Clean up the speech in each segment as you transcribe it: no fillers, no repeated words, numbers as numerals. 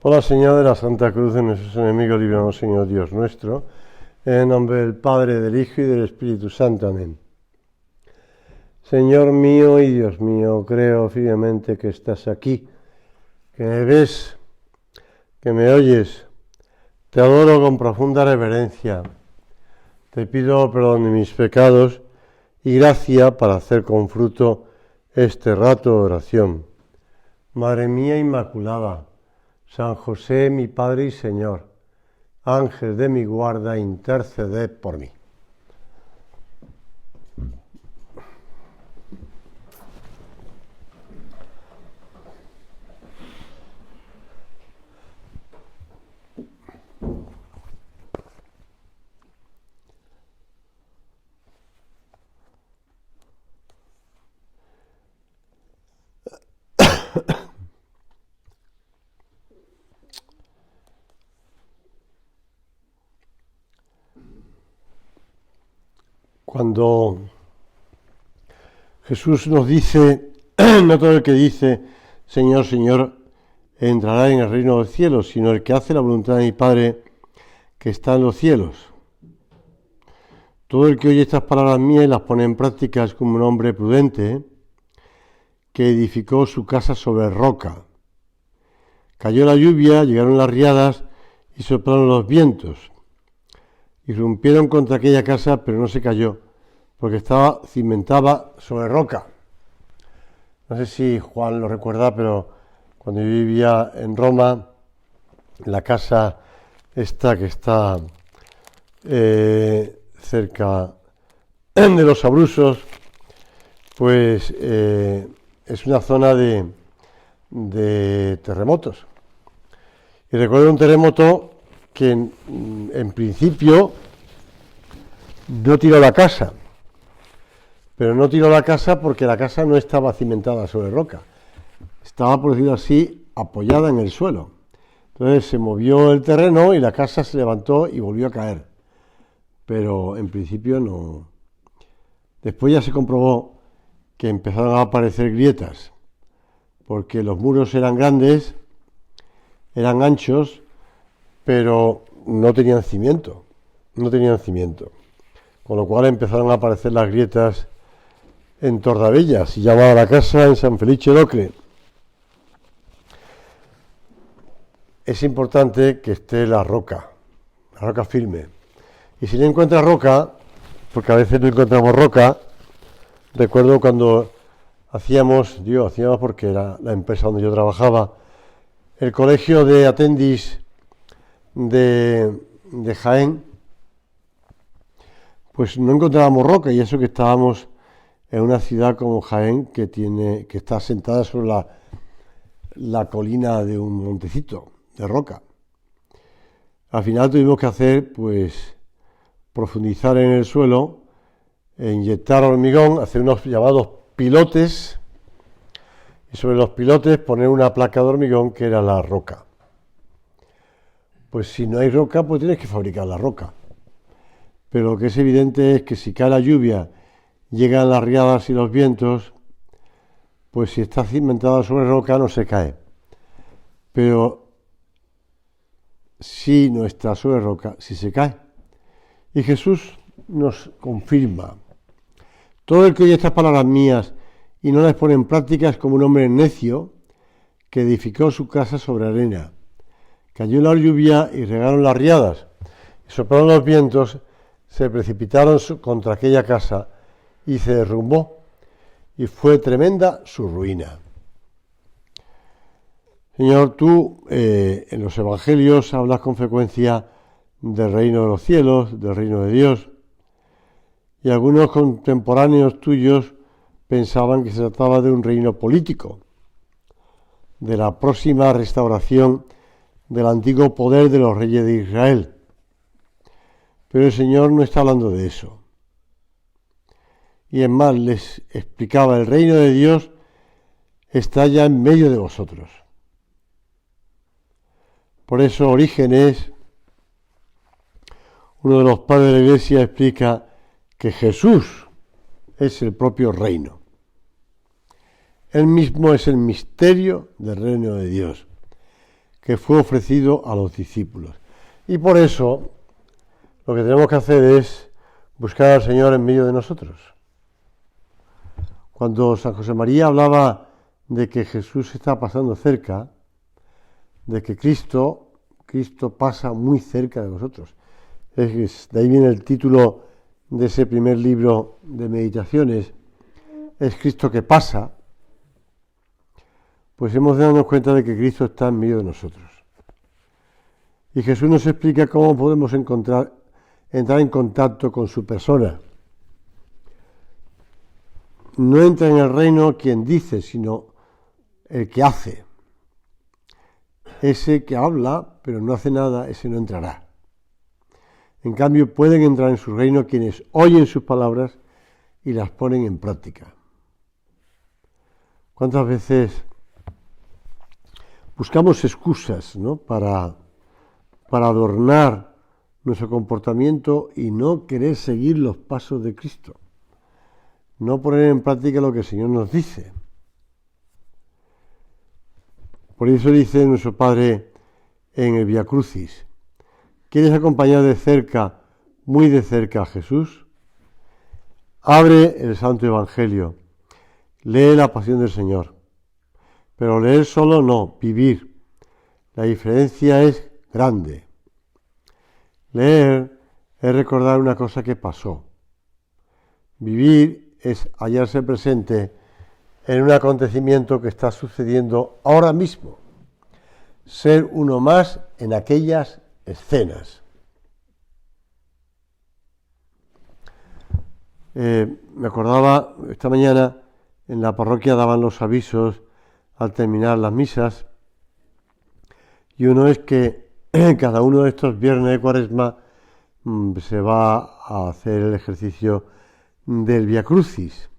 Por la señal de la Santa Cruz de nuestros enemigos, líbranos, Señor Dios nuestro, en el nombre del Padre, del Hijo y del Espíritu Santo. Amén. Señor mío y Dios mío, creo firmemente que estás aquí, que me ves, que me oyes. Te adoro con profunda reverencia. Te pido perdón de mis pecados y gracia para hacer con fruto este rato de oración. Madre mía Inmaculada, San José, mi Padre y Señor, Ángel de mi guarda, interceded por mí. Cuando Jesús nos dice, no todo el que dice, Señor, Señor, entrará en el reino de los cielos, sino el que hace la voluntad de mi Padre que está en los cielos. Todo el que oye estas palabras mías y las pone en práctica es como un hombre prudente que edificó su casa sobre roca. Cayó la lluvia, llegaron las riadas y soplaron los vientos. Irrumpieron contra aquella casa, pero no se cayó, porque estaba cimentada sobre roca. No sé si Juan lo recuerda, pero cuando yo vivía en Roma, la casa esta que está cerca de los Abrusos, pues es una zona de terremotos. Y recuerdo un terremoto que en principio no tiró la casa, pero no tiró la casa porque la casa no estaba cimentada sobre roca, estaba, por decirlo así, apoyada en el suelo. Entonces se movió el terreno y la casa se levantó y volvió a caer, pero en principio no. Después ya se comprobó que empezaron a aparecer grietas, porque los muros eran grandes, eran anchos, pero no tenían cimiento, con lo cual empezaron a aparecer las grietas en Tordesillas y llamaba la casa en San Felice d'Ocre. Es importante que esté la roca firme. Y si no encuentras roca, porque a veces no encontramos roca, recuerdo cuando hacíamos porque era la empresa donde yo trabajaba, el colegio de Atendis de Jaén, pues no encontrábamos roca, y eso que estábamos en una ciudad como Jaén que está asentada sobre la colina de un montecito de roca. Al final tuvimos que hacer, pues, profundizar en el suelo, inyectar hormigón, hacer unos llamados pilotes, y sobre los pilotes poner una placa de hormigón que era la roca. Pues si no hay roca, pues tienes que fabricar la roca. Pero lo que es evidente es que si cae la lluvia, llegan las riadas y los vientos, pues si está cimentada sobre roca no se cae. Pero si no está sobre roca, sí se cae. Y Jesús nos confirma: todo el que oye estas palabras mías y no las pone en práctica es como un hombre necio que edificó su casa sobre arena. Cayó la lluvia y regaron las riadas, y soplaron los vientos, se precipitaron contra aquella casa y se derrumbó, y fue tremenda su ruina. Señor, tú en los evangelios hablas con frecuencia del reino de los cielos, del reino de Dios, y algunos contemporáneos tuyos pensaban que se trataba de un reino político, de la próxima restauración del antiguo poder de los reyes de Israel. Pero el Señor no está hablando de eso. Y es más, les explicaba: el reino de Dios está ya en medio de vosotros. Por eso Orígenes, uno de los padres de la Iglesia, explica que Jesús es el propio reino. Él mismo es el misterio del reino de Dios. que fue ofrecido a los discípulos. Y por eso lo que tenemos que hacer es buscar al Señor en medio de nosotros. Cuando San José María hablaba de que Jesús está pasando cerca, de que Cristo pasa muy cerca de nosotros. De ahí viene el título de ese primer libro de meditaciones, es Cristo que pasa. Pues hemos de darnos cuenta de que Cristo está en medio de nosotros. Y Jesús nos explica cómo podemos entrar en contacto con su persona. No entra en el reino quien dice, sino el que hace. Ese que habla, pero no hace nada, ese no entrará. En cambio, pueden entrar en su reino quienes oyen sus palabras y las ponen en práctica. ¿Cuántas veces buscamos excusas, ¿no?, para adornar nuestro comportamiento y no querer seguir los pasos de Cristo? No poner en práctica lo que el Señor nos dice. Por eso dice nuestro Padre en el Vía Crucis: ¿quieres acompañar de cerca, muy de cerca a Jesús? Abre el Santo Evangelio, lee la Pasión del Señor. Pero leer solo no, vivir. La diferencia es grande. Leer es recordar una cosa que pasó. Vivir es hallarse presente en un acontecimiento que está sucediendo ahora mismo. Ser uno más en aquellas escenas. Me acordaba, esta mañana en la parroquia daban los avisos al terminar las misas, y uno es que cada uno de estos viernes de Cuaresma se va a hacer el ejercicio del Vía Crucis.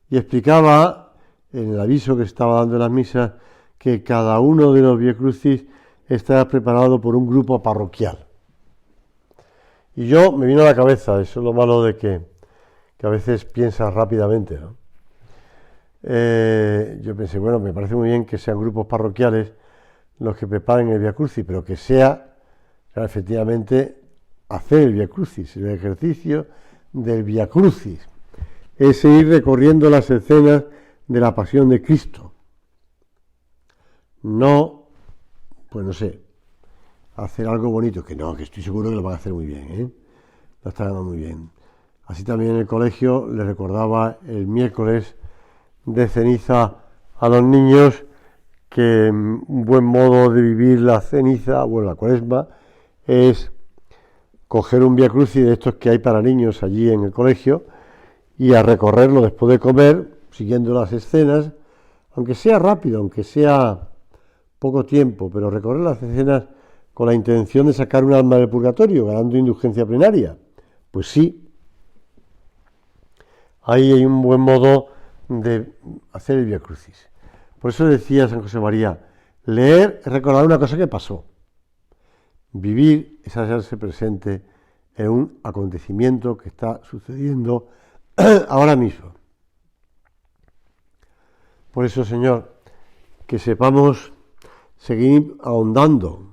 Y explicaba en el aviso que estaba dando en las misas que cada uno de los Vía Crucis está preparado por un grupo parroquial. Y yo me vino a la cabeza, eso es lo malo de que a veces piensas rápidamente, ¿no? Yo pensé, bueno, me parece muy bien que sean grupos parroquiales los que preparen el Vía Crucis, pero que sea efectivamente hacer el Vía Crucis, el ejercicio del Vía Crucis. Es ir recorriendo las escenas de la pasión de Cristo. No, pues no sé, hacer algo bonito, que no, que estoy seguro que lo van a hacer muy bien, ¿eh? Lo están haciendo muy bien. Así también en el colegio les recordaba el miércoles de ceniza a los niños que un buen modo de vivir la ceniza, bueno, la Cuaresma, es coger un Vía Crucis de estos que hay para niños allí en el colegio y a recorrerlo después de comer, siguiendo las escenas, aunque sea rápido, aunque sea poco tiempo, pero recorrer las escenas con la intención de sacar un alma del purgatorio, ganando indulgencia plenaria. Pues sí, ahí hay un buen modo de hacer el Vía Crucis. Por eso decía San José María, leer es recordar una cosa que pasó. Vivir es hacerse presente en un acontecimiento que está sucediendo ahora mismo. Por eso, Señor, que sepamos seguir ahondando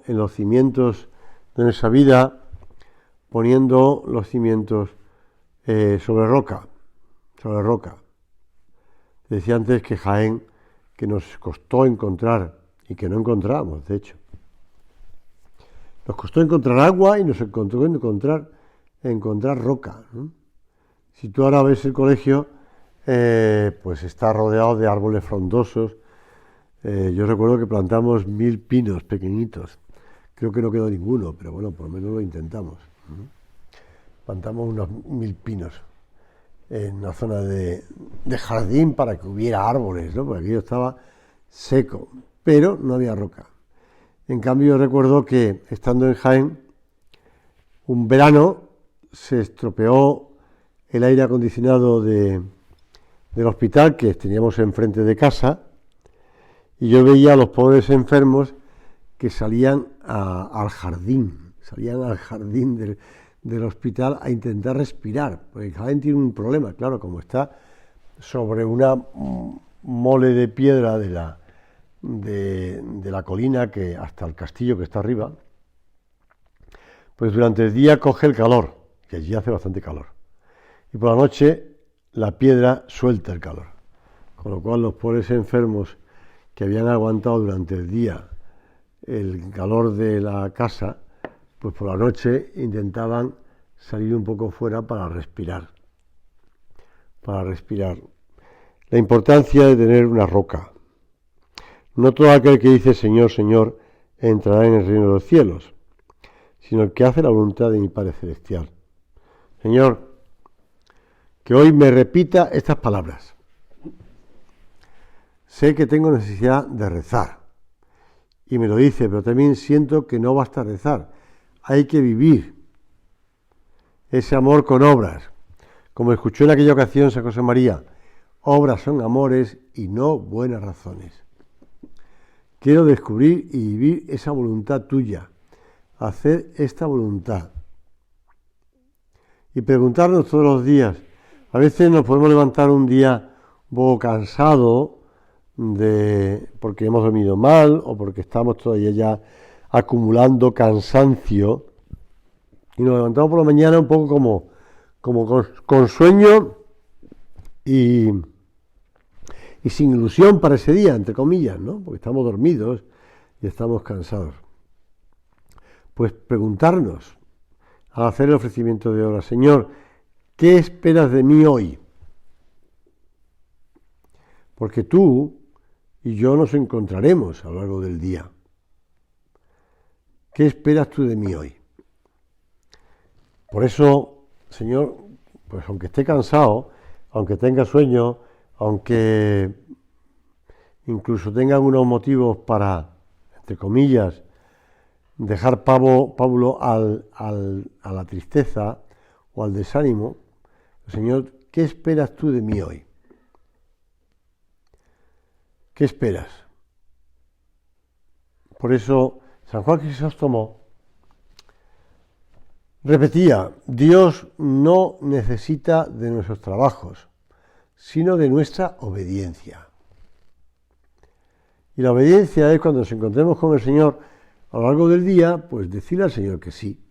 en los cimientos de nuestra vida, poniendo los cimientos sobre roca. Decía antes que Jaén, que nos costó encontrar y que no encontramos, de hecho. Nos costó encontrar agua y nos costó encontrar roca, ¿no? Si tú ahora ves el colegio, pues está rodeado de árboles frondosos. Yo recuerdo que plantamos 1000 pinos pequeñitos. Creo que no quedó ninguno, pero bueno, por lo menos lo intentamos. Plantamos unos 1000 pinos en una zona de jardín para que hubiera árboles, ¿no? Porque aquello estaba seco, pero no había roca. En cambio, yo recuerdo que estando en Jaén, un verano se estropeó el aire acondicionado del hospital que teníamos enfrente de casa, y yo veía a los pobres enfermos que salían al jardín del hospital a intentar respirar, porque Jaén tiene un problema, claro, como está sobre una mole de piedra de de la colina que hasta el castillo que está arriba, pues durante el día coge el calor, y allí hace bastante calor. Y por la noche la piedra suelta el calor. Con lo cual los pobres enfermos que habían aguantado durante el día el calor de la casa, pues por la noche intentaban salir un poco fuera para respirar. Para respirar. La importancia de tener una roca. No todo aquel que dice Señor, Señor, entrará en el reino de los cielos, sino el que hace la voluntad de mi Padre Celestial. Señor, que hoy me repita estas palabras. Sé que tengo necesidad de rezar, y me lo dice, pero también siento que no basta rezar, hay que vivir ese amor con obras. Como escuchó en aquella ocasión San José María, obras son amores y no buenas razones. Quiero descubrir y vivir esa voluntad tuya, hacer esta voluntad. Y preguntarnos todos los días. A veces nos podemos levantar un día un poco cansado porque hemos dormido mal o porque estamos todavía ya acumulando cansancio. Y nos levantamos por la mañana un poco como con sueño y sin ilusión para ese día, entre comillas, ¿no? Porque estamos dormidos y estamos cansados. Pues preguntarnos, al hacer el ofrecimiento de obra, Señor, ¿qué esperas de mí hoy? Porque tú y yo nos encontraremos a lo largo del día. ¿Qué esperas tú de mí hoy? Por eso, Señor, pues aunque esté cansado, aunque tenga sueño, aunque incluso tenga algunos motivos para, entre comillas, dejar pábulo a la tristeza o al desánimo, Señor, ¿qué esperas tú de mí hoy? ¿Qué esperas? Por eso San Juan Crisóstomo repetía, Dios no necesita de nuestros trabajos, sino de nuestra obediencia. Y la obediencia es cuando nos encontremos con el Señor a lo largo del día, pues decirle al Señor que sí.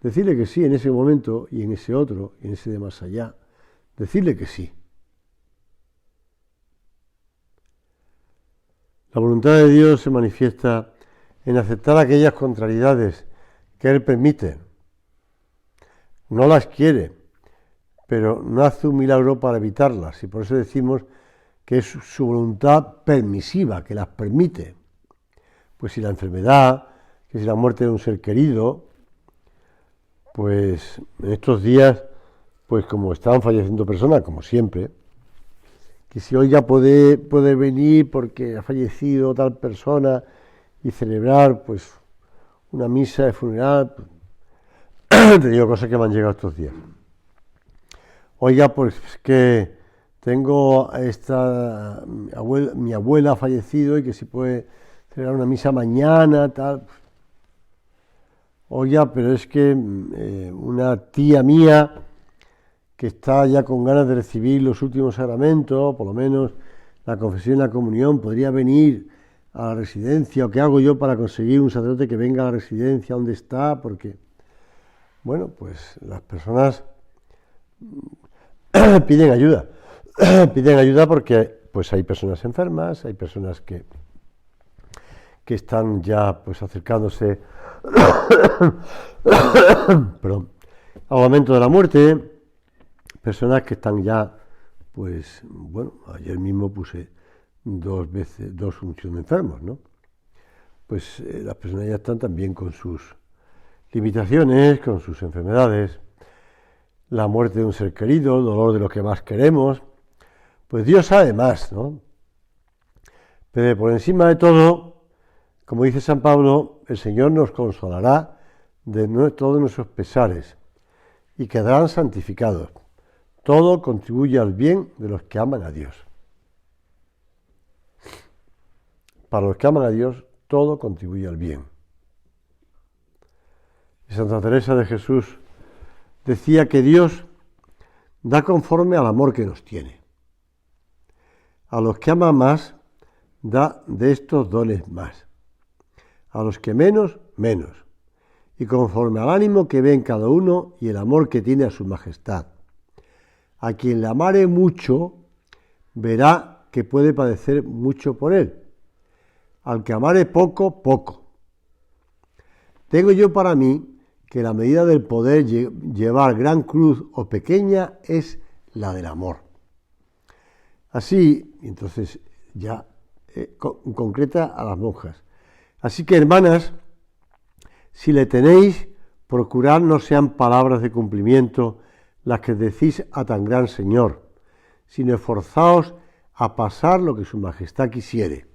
Decirle que sí en ese momento y en ese otro y en ese de más allá. Decirle que sí. La voluntad de Dios se manifiesta en aceptar aquellas contrariedades que Él permite. No las quiere, pero no hace un milagro para evitarlas. Y por eso decimos que es su voluntad permisiva, que las permite. Pues si la enfermedad, que si la muerte de un ser querido, pues en estos días, pues como estaban falleciendo personas, como siempre, que si hoy ya puede venir porque ha fallecido tal persona y celebrar pues una misa de funeral, te digo cosas que me han llegado estos días. Oiga, pues que tengo mi abuela ha fallecido y que si puede celebrar una misa mañana, tal. Oiga, pero es que una tía mía que está ya con ganas de recibir los últimos sacramentos, por lo menos la confesión y la comunión, podría venir a la residencia, o qué hago yo para conseguir un sacerdote que venga a la residencia donde está, porque, bueno, pues las personas piden ayuda porque pues hay personas enfermas, hay personas que están ya pues acercándose perdón, al momento de la muerte, personas que están ya, pues, bueno, ayer mismo puse 2 unciones de enfermos, ¿no? Pues las personas ya están también con sus limitaciones, con sus enfermedades, la muerte de un ser querido, el dolor de los que más queremos, pues Dios sabe más, ¿no? Pero por encima de todo, como dice San Pablo, el Señor nos consolará de todos nuestros pesares y quedarán santificados. Todo contribuye al bien de los que aman a Dios. Para los que aman a Dios, todo contribuye al bien. Y Santa Teresa de Jesús decía que Dios da conforme al amor que nos tiene. A los que ama más, da de estos dones más. A los que menos, menos. Y conforme al ánimo que ve en cada uno y el amor que tiene a su majestad. A quien le amare mucho, verá que puede padecer mucho por él. Al que amare poco, poco. Tengo yo para mí que la medida del poder llevar gran cruz o pequeña es la del amor. Así, entonces ya concreta a las monjas. Así que, hermanas, si le tenéis, procurad no sean palabras de cumplimiento las que decís a tan gran Señor, sino esforzaos a pasar lo que su majestad quisiere.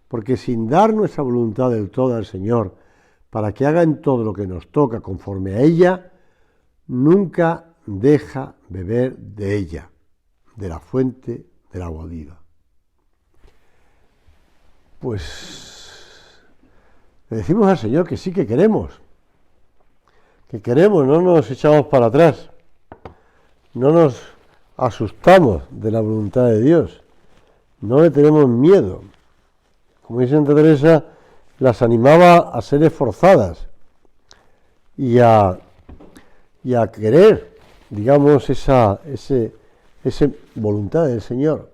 Porque sin dar nuestra voluntad del todo al Señor, para que haga en todo lo que nos toca conforme a ella, nunca deja beber de ella, de la fuente del agua viva. Pues le decimos al Señor que sí, que queremos, no nos echamos para atrás, no nos asustamos de la voluntad de Dios, no le tenemos miedo. Como dice Santa Teresa, las animaba a ser esforzadas y a querer, digamos, esa voluntad del Señor.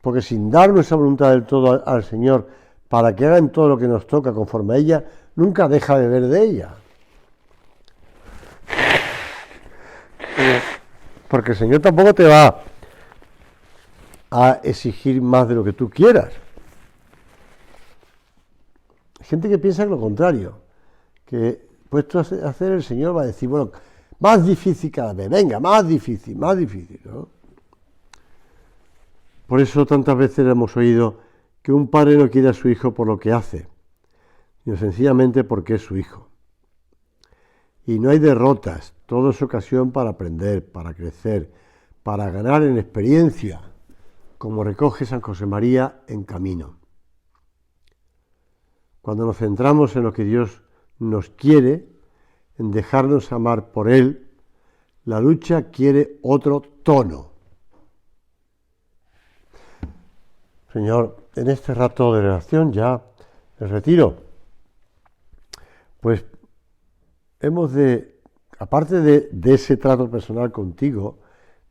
Porque sin dar nuestra voluntad del todo al Señor para que hagan todo lo que nos toca conforme a ella, nunca deja de beber de ella. Porque el Señor tampoco te va a exigir más de lo que tú quieras. Hay gente que piensa lo contrario, que puesto a hacer el Señor va a decir, bueno, más difícil cada vez, venga, más difícil, ¿no? Por eso tantas veces hemos oído que un padre no quiere a su hijo por lo que hace, sino sencillamente porque es su hijo. Y no hay derrotas, todo es ocasión para aprender, para crecer, para ganar en experiencia, como recoge San José María en Camino. Cuando nos centramos en lo que Dios nos quiere, en dejarnos amar por Él, la lucha quiere otro tono. Señor, en este rato de oración ya el retiro, pues hemos de, aparte de ese trato personal contigo,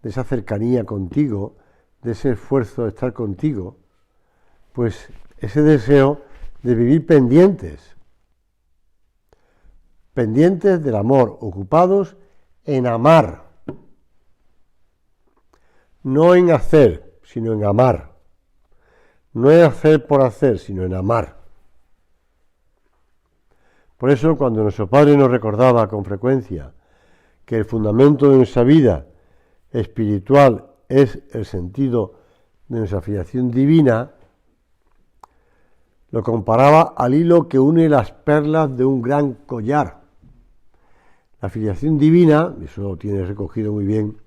de esa cercanía contigo, de ese esfuerzo de estar contigo, pues ese deseo de vivir pendientes del amor, ocupados en amar, no en hacer, sino en amar. No es hacer por hacer, sino en amar. Por eso, cuando nuestro Padre nos recordaba con frecuencia que el fundamento de nuestra vida espiritual es el sentido de nuestra filiación divina, lo comparaba al hilo que une las perlas de un gran collar. La filiación divina, eso lo tiene recogido muy bien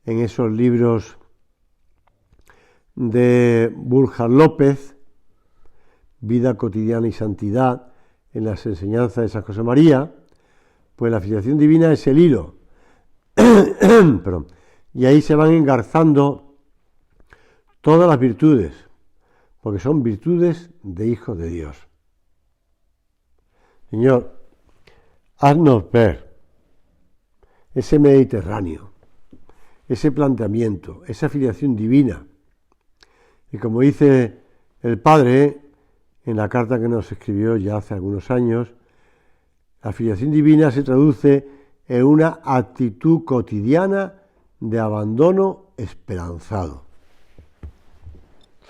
en esos libros de Burjar López, Vida cotidiana y santidad, en las enseñanzas de San José María, pues la filiación divina es el hilo. Perdón. Y ahí se van engarzando todas las virtudes, porque son virtudes de hijos de Dios. Señor, haznos ver ese Mediterráneo, ese planteamiento, esa filiación divina. Y como dice el Padre en la carta que nos escribió ya hace algunos años, la filiación divina se traduce en una actitud cotidiana de abandono esperanzado.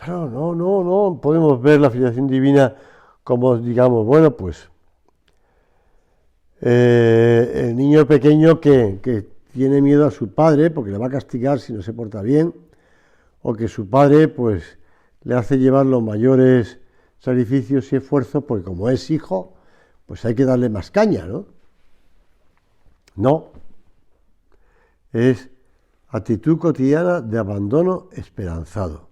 Claro, no podemos ver la filiación divina como, digamos, bueno, pues el niño pequeño que tiene miedo a su padre porque le va a castigar si no se porta bien, o que su padre pues le hace llevar los mayores sacrificios y esfuerzos porque como es hijo, pues hay que darle más caña, ¿no? No, es actitud cotidiana de abandono esperanzado.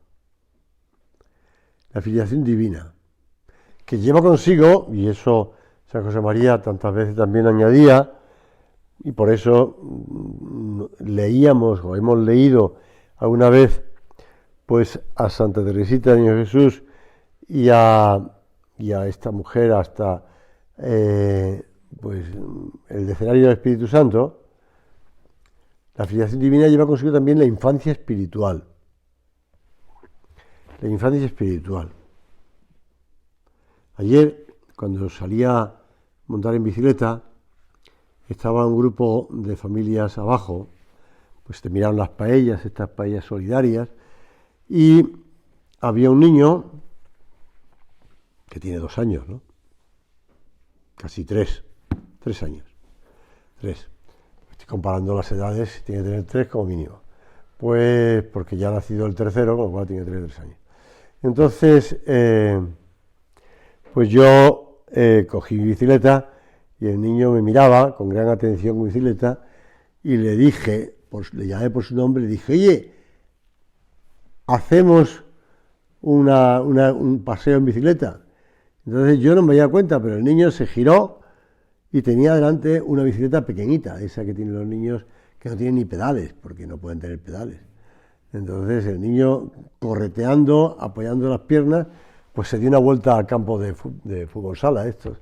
La filiación divina, que lleva consigo, y eso San José María tantas veces también añadía, y por eso leíamos o hemos leído alguna vez pues a Santa Teresita del Niño Jesús y a esta mujer hasta pues el decenario del Espíritu Santo, la filiación divina lleva consigo también la infancia espiritual. La infancia espiritual. Ayer, cuando salía a montar en bicicleta, estaba un grupo de familias abajo, pues te miraron las paellas, estas paellas solidarias, y había un niño que tiene 2 años, ¿no? Casi 3 años. 3. Estoy comparando las edades, tiene que tener 3 como mínimo. Pues porque ya ha nacido el tercero, con lo cual tiene que tener 3 años. Entonces, pues yo cogí mi bicicleta y el niño me miraba con gran atención mi bicicleta y le dije, le llamé por su nombre, le dije, oye, hacemos un paseo en bicicleta. Entonces yo no me había cuenta, pero el niño se giró y tenía delante una bicicleta pequeñita, esa que tienen los niños que no tienen ni pedales, porque no pueden tener pedales. Entonces el niño, correteando, apoyando las piernas, pues se dio una vuelta al campo de fútbol sala estos,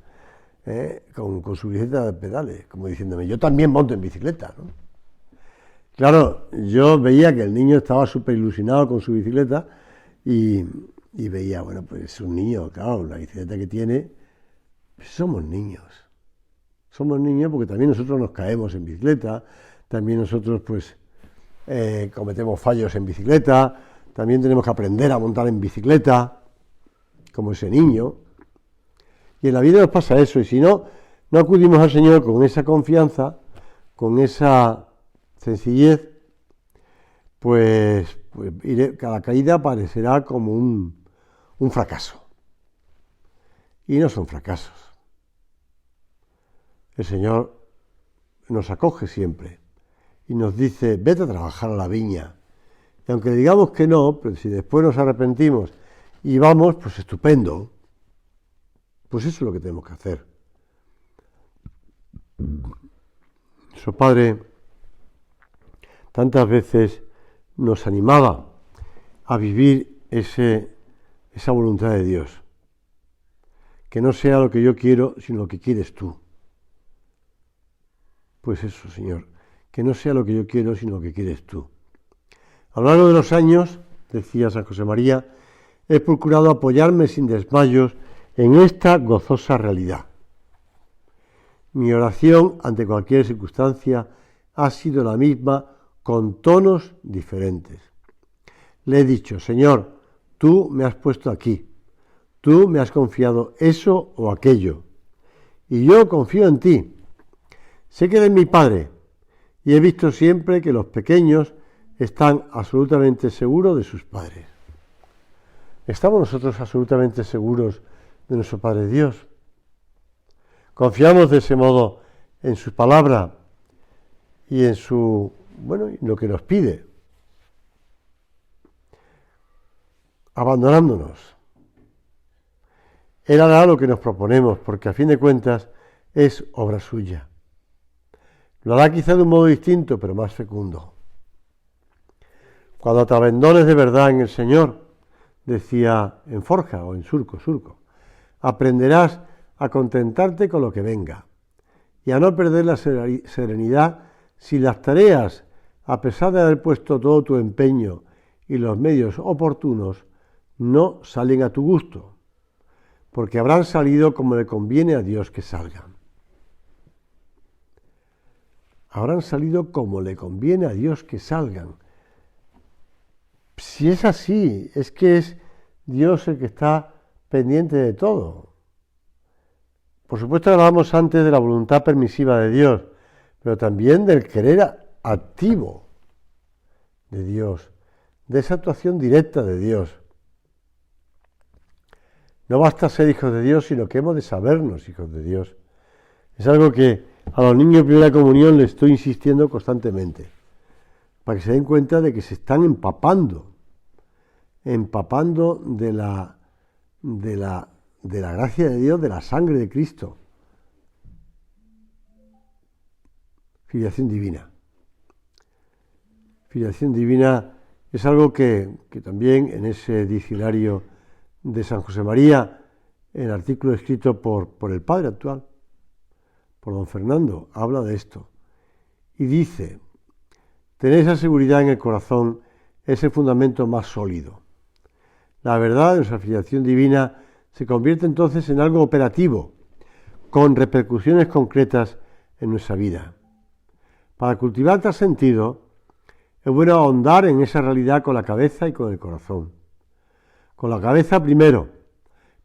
con su bicicleta de pedales, como diciéndome, yo también monto en bicicleta, ¿no? Claro, yo veía que el niño estaba súper ilusionado con su bicicleta y veía, bueno, pues es un niño, claro, la bicicleta que tiene, pues somos niños. Somos niños porque también nosotros nos caemos en bicicleta, también nosotros pues cometemos fallos en bicicleta, también tenemos que aprender a montar en bicicleta, como ese niño. Y en la vida nos pasa eso, y si no, no acudimos al Señor con esa confianza, con esa sencillez, pues cada caída parecerá como un fracaso. Y no son fracasos. El Señor nos acoge siempre y nos dice, vete a trabajar a la viña. Y aunque digamos que no, pero si después nos arrepentimos y vamos, pues estupendo. Pues eso es lo que tenemos que hacer. Su Padre tantas veces nos animaba a vivir esa voluntad de Dios. Que no sea lo que yo quiero, sino lo que quieres tú. Pues eso, Señor, que no sea lo que yo quiero, sino lo que quieres tú. A lo largo de los años, decía San José María, he procurado apoyarme sin desmayos en esta gozosa realidad. Mi oración ante cualquier circunstancia ha sido la misma con tonos diferentes. Le he dicho, Señor, tú me has puesto aquí, tú me has confiado eso o aquello, y yo confío en ti. Sé que eres mi Padre, y he visto siempre que los pequeños están absolutamente seguros de sus padres. ¿Estamos nosotros absolutamente seguros de nuestro Padre Dios? ¿Confiamos de ese modo en su palabra y en en lo que nos pide? Abandonándonos. Él hará lo que nos proponemos, porque a fin de cuentas es obra suya. Lo hará quizá de un modo distinto, pero más fecundo. Cuando te abandones de verdad en el Señor, decía en Forja o en Surco, aprenderás a contentarte con lo que venga y a no perder la serenidad si las tareas, a pesar de haber puesto todo tu empeño y los medios oportunos, no salen a tu gusto, porque habrán salido como le conviene a Dios que salgan. Habrán salido como le conviene a Dios que salgan. Si es así, es que es Dios el que está pendiente de todo. Por supuesto hablábamos antes de la voluntad permisiva de Dios, pero también del querer activo de Dios, de esa actuación directa de Dios. No basta ser hijos de Dios, sino que hemos de sabernos hijos de Dios. Es algo que a los niños de primera comunión les estoy insistiendo constantemente, para que se den cuenta de que se están empapando de la gracia de Dios, de la sangre de Cristo. Filiación divina. Filiación divina Es algo que también en ese diccionario de San José María, en el artículo escrito por el padre actual, por don Fernando, habla de esto. Y dice: tener esa seguridad en el corazón es el fundamento más sólido. La verdad de nuestra filiación divina se convierte entonces en algo operativo, con repercusiones concretas en nuestra vida. Para cultivar tal sentido, es bueno ahondar en esa realidad con la cabeza y con el corazón. Con la cabeza primero,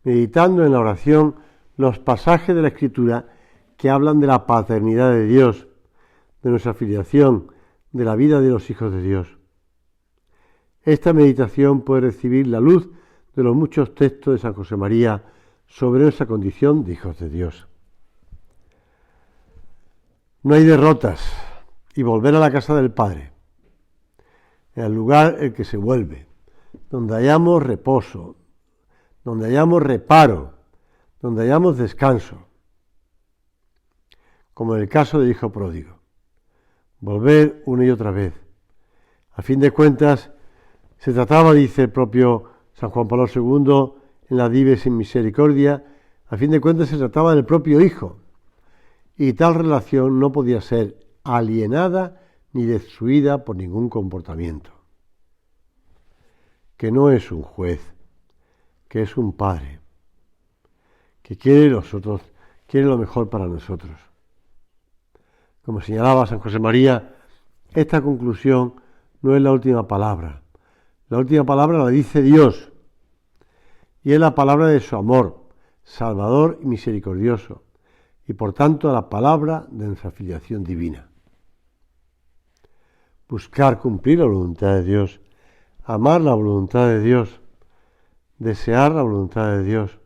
meditando en la oración los pasajes de la Escritura que hablan de la paternidad de Dios, de nuestra filiación, de la vida de los hijos de Dios. Esta meditación puede recibir la luz de los muchos textos de San José María sobre nuestra condición de hijos de Dios. No hay derrotas, y volver a la casa del Padre, en el lugar en que se vuelve, donde hallamos reposo, donde hallamos reparo, donde hallamos descanso, como en el caso del hijo pródigo. Volver una y otra vez. A fin de cuentas, se trataba, dice el propio San Juan Pablo II en la Dives in Misericordia, a fin de cuentas se trataba del propio Hijo, y tal relación no podía ser alienada ni destruida por ningún comportamiento. Que no es un juez, que es un Padre, que quiere lo mejor para nosotros. Como señalaba San José María, esta conclusión no es la última palabra. La última palabra la dice Dios, y es la palabra de su amor, salvador y misericordioso, y por tanto la palabra de nuestra filiación divina. Buscar cumplir la voluntad de Dios, amar la voluntad de Dios, desear la voluntad de Dios,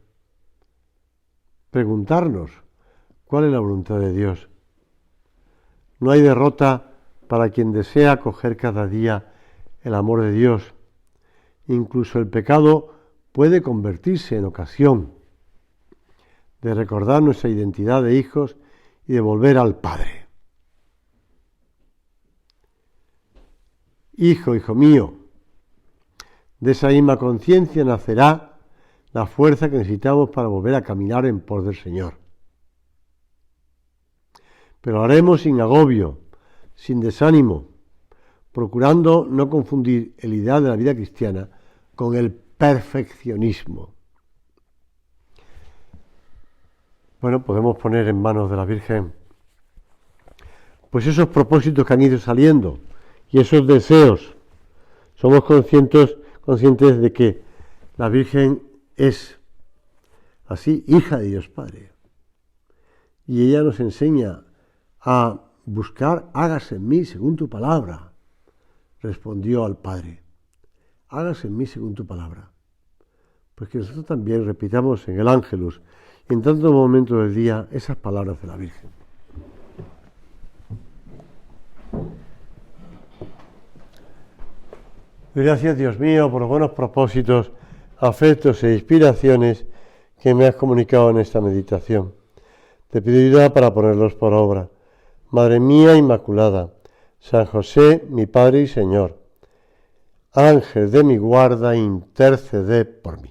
preguntarnos cuál es la voluntad de Dios. No hay derrota para quien desea acoger cada día el amor de Dios. Incluso el pecado puede convertirse en ocasión de recordar nuestra identidad de hijos y de volver al Padre. Hijo mío, de esa misma conciencia nacerá la fuerza que necesitamos para volver a caminar en pos del Señor. Pero lo haremos sin agobio, sin desánimo, procurando no confundir el ideal de la vida cristiana con el perfeccionismo. Bueno, podemos poner en manos de la Virgen pues esos propósitos que han ido saliendo y esos deseos. Somos conscientes de que la Virgen es así, hija de Dios Padre. Y ella nos enseña a buscar: hágase en mí según tu palabra. Respondió al Padre: hágase en mí según tu palabra. Pues que nosotros también repitamos en el Ángelus y en tantos momentos del día esas palabras de la Virgen. Gracias, Dios mío, por los buenos propósitos, afectos e inspiraciones que me has comunicado en esta meditación. Te pido ayuda para ponerlos por obra. Madre mía Inmaculada, San José, mi Padre y Señor, Ángel de mi guarda, interceded por mí.